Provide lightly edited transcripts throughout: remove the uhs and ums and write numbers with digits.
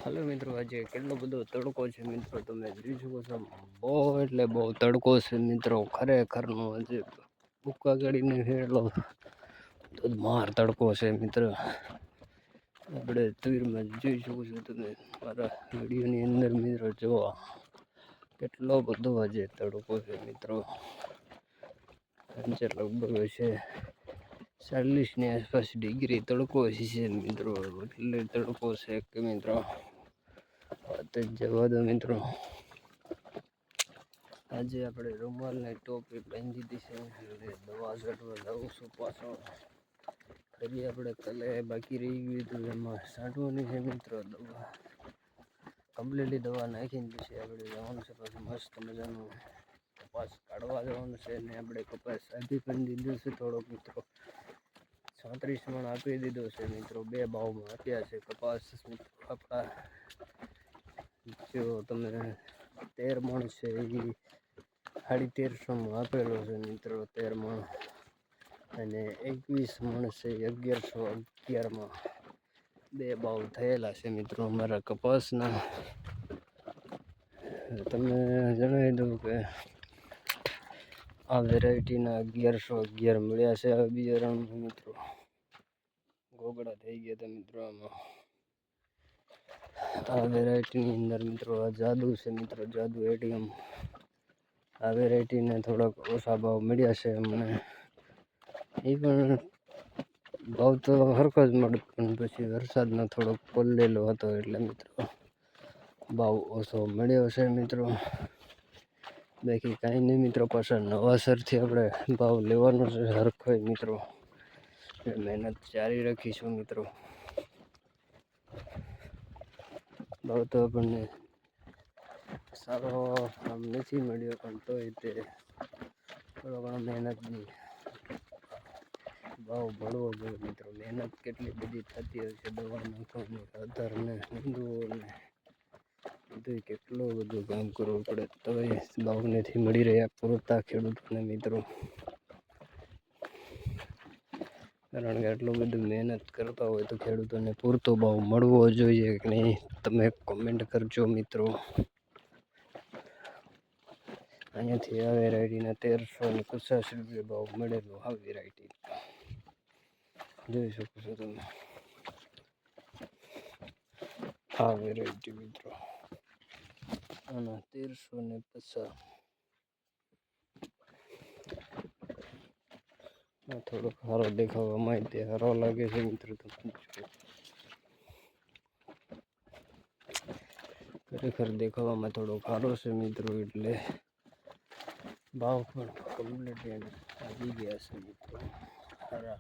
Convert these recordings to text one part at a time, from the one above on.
Hello मित्रों, आज કેટલો બધો તડકો છે મિત્રો. તમે જોઈ શકો છો, બહુ એટલે બહુ તડકો છે મિત્રો. ખરેખરનો આજે ભૂકા ગાડીને હેડલો માર તડકો છે મિત્રો. આપણે તસવીરમાં જોઈ શકો છો તમે મારા વિડીયોની અંદર મિત્રો. જોવા કેટલો બધો આજે તડકો છે મિત્રો. આજે લગભગ છે 40 ની આસપાસ ડિગ્રી તડકો છે મિત્રો. એટલે તડકો છે કે મિત્રો વાત જ જવા દો મિત્રો. આજે આપણે રૂમાલ ને ટોપી બાંધી દીધી છે. દવા છાંટવા જવું છું પાછો. ફરી આપણે કાલે બાકી રહી ગયું હતું એમાં છાંટવાની છે મિત્રો. દવા કમ્પ્લીટલી દવા નાખીને પછી આપણે જવાનું છે પાછું મસ્ત મજાનું કપાસ કાઢવા જવાનું છે. ને આપણે કપાસ આપી પણ દીધું છે થોડોક મિત્રો. 36 મણ આપી દીધો છે મિત્રો. 2 ભાવમાં આપ્યા છે કપાસ મિત્રો. આપણા જો તમે 13 મણ છે એ 1350 આપેલો છે મિત્રો. 13 મણ અને 21 મણ છે 1111 2 ભાવ થયેલા છે મિત્રો અમારા કપાસના. તમને જણાવી દઉં કે આ વેરાયટીના 1111 મળ્યા છે આ બિયારણ મિત્રો. ગોગડા થઈ ગયા હતા મિત્રો. આમાં આ વેરાયટીની અંદર મિત્રો આ જાદુ છે મિત્રો. જાદુ એટીએમ આ વેરાયટીને થોડાક ઓછા ભાવ મળ્યા છે અમને. એ પણ ભાવ તો હરખો જ મળે, પણ પછી વરસાદનો થોડોક પલળેલો હતો એટલે મિત્રો ભાવ ઓછો મળ્યો છે મિત્રો. બાકી કાંઈ નહીં મિત્રો. પાછા નવાસરથી આપણે ભાવ લેવાનો છે હરખો મિત્રો. મહેનત જારી રાખીશું મિત્રો. ભાવ તો આપણને સારો આમ નથી મળ્યો, પણ તોય તે થોડો ઘણો મહેનતની ભાવ મળવો જોઈએ મિત્રો. મહેનત કેટલી બધી થતી હોય છે. દવા નાખવાની, ખાતરને ઊંધુઓને બધું કેટલું બધું કામ કરવું પડે તોય ભાવ નથી મળી રહ્યા પૂરતા ખેડૂતોને મિત્રો. કારણ કે આટલું બધું મહેનત કરતા હોય તો ખેડૂતોને પૂરતો ભાવ મળવો જોઈએ કે નહીં, તમે કોમેન્ટ કરજો મિત્રો. અહીંયાથી આ વેરાયટીના 1350 રૂપિયા ભાવ મળેલો. આ વેરાયટી જોઈ શકો છો તમે. આ વેરાયટી મિત્રો આના 1350. થોડોક સારો દેખાવામાં તે સારો લાગે છે મિત્રો. ખરેખર દેખાવામાં થોડો સારો છે મિત્રો. એટલે ભાવ પણ કમ્પ્લીટ આવી ગયા છે મિત્રો. સારા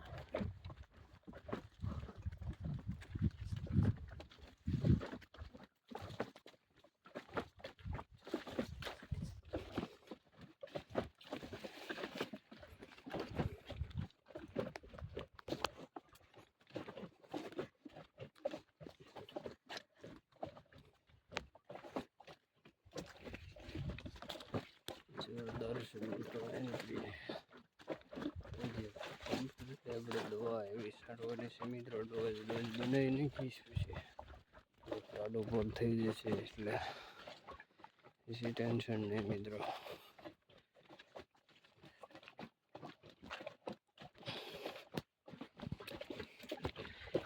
જોરદાર છે મિત્રો. એન્ટ્રી આપણે દવા એવી છાંટવાની છે મિત્રો. ડોઝ બનાવી નાખીશું છે કાદો પર થઈ જશે એટલે એસી ટેન્શન નહીં મિત્રો.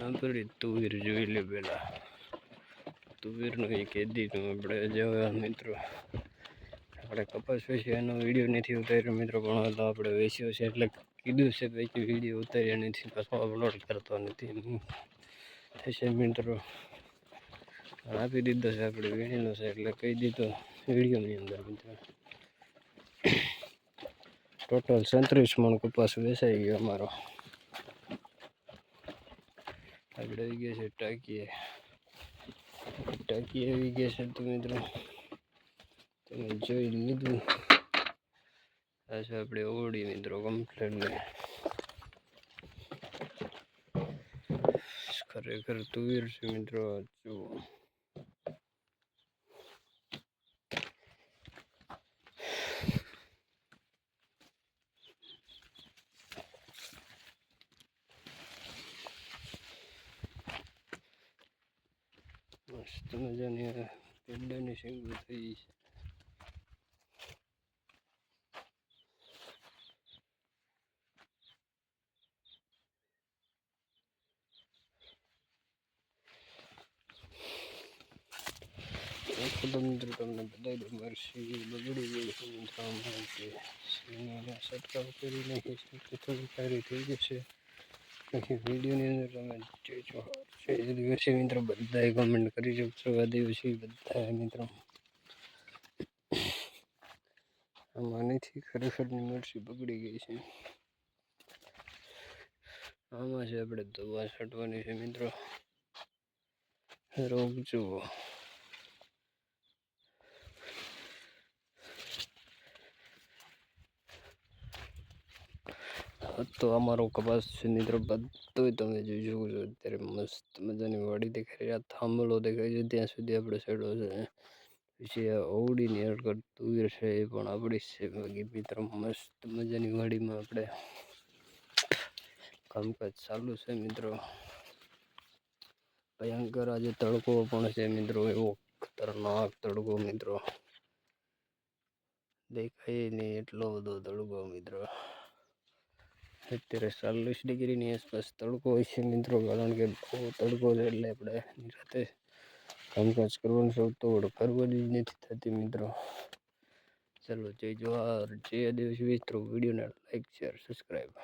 આપણે તુવેર જોઈ લે પેલા. તુવેરનો એ કેદી આપણે જોયા મિત્રો. આપણે કપાસ વેચ્યો એનો વિડીયો નથી ઉતાર્યો મિત્રો, પણ તો આપણે વેચ્યો છે એટલે કીધું છે પછી વિડીયો ઉતાર્યા નથી, પાછો અપલોડ કરતો નથી થશે મિત્રો. આપી દીધો છે આપણે વીણેલો છે એટલે કહી દીધો વિડીયોની અંદર મિત્રો. ટોટલ 37 મણ કપાસ વેચાઈ ગયો અમારો. આપણે આવી ગયા છે ટાંકીએ. ટાંકી આવી ગયા છે તો મિત્રો તમે જોઈ લીધું. આ છે આપણે ઓળી મિત્રો કમ્પ્લીટલી. ખરેખર તુવેર છે મિત્રો. જુઓ મસ્ત મજાની પેંડાની શેંગો થઈ છે. મિત્રો તમને બધાય મરસી બગડી ગઈ છે મિત્રો અમારે છંટકાવ કરી નાખી થોડી સારી થઈ જશે. પછી વિડીયોની અંદર તમે જોજો દિવસે મિત્રો બધાએ કમેન્ટ કરી શકશો. આ દિવસે બધા મિત્રો આમાંથી ખરેખરની મરસી બગડી ગઈ છે. આમાં છે આપણે દવા છાંટવાની છે મિત્રો. રોગ જુઓ તો અમારો કપાસ છે મિત્રો બધોય તમે જોઈ શકો છો. અત્યારે મસ્ત મજાની વાડી દેખાઈ રહ્યા, થાંભલો દેખાય છે ત્યાં સુધી આપણે સાઈડો છે. પછી આ ઓવડીની હરકત તુવેર છે એ પણ આપણી છે. બાકી મિત્રો મસ્ત મજાની વાડીમાં આપણે કામકાજ ચાલુ છે મિત્રો. ભયંકર આજે તડકો પણ છે મિત્રો, એવો ખતરનાક તડકો મિત્રો, દેખાય નહીં એટલો બધો તડકો મિત્રો. અત્યારે 40 ડિગ્રીની આસપાસ તડકો હોય છે મિત્રો, કારણ કે બહુ તડકો છે એટલે આપણે રાતે કામકાજ કરવાનું છે તો ફરવાની જ નથી થતી મિત્રો. ચાલો જય જવાહર, જય આદિવાસી મિત્રો. વિડીયોને લાઈક શેર સબસ્ક્રાઈબ.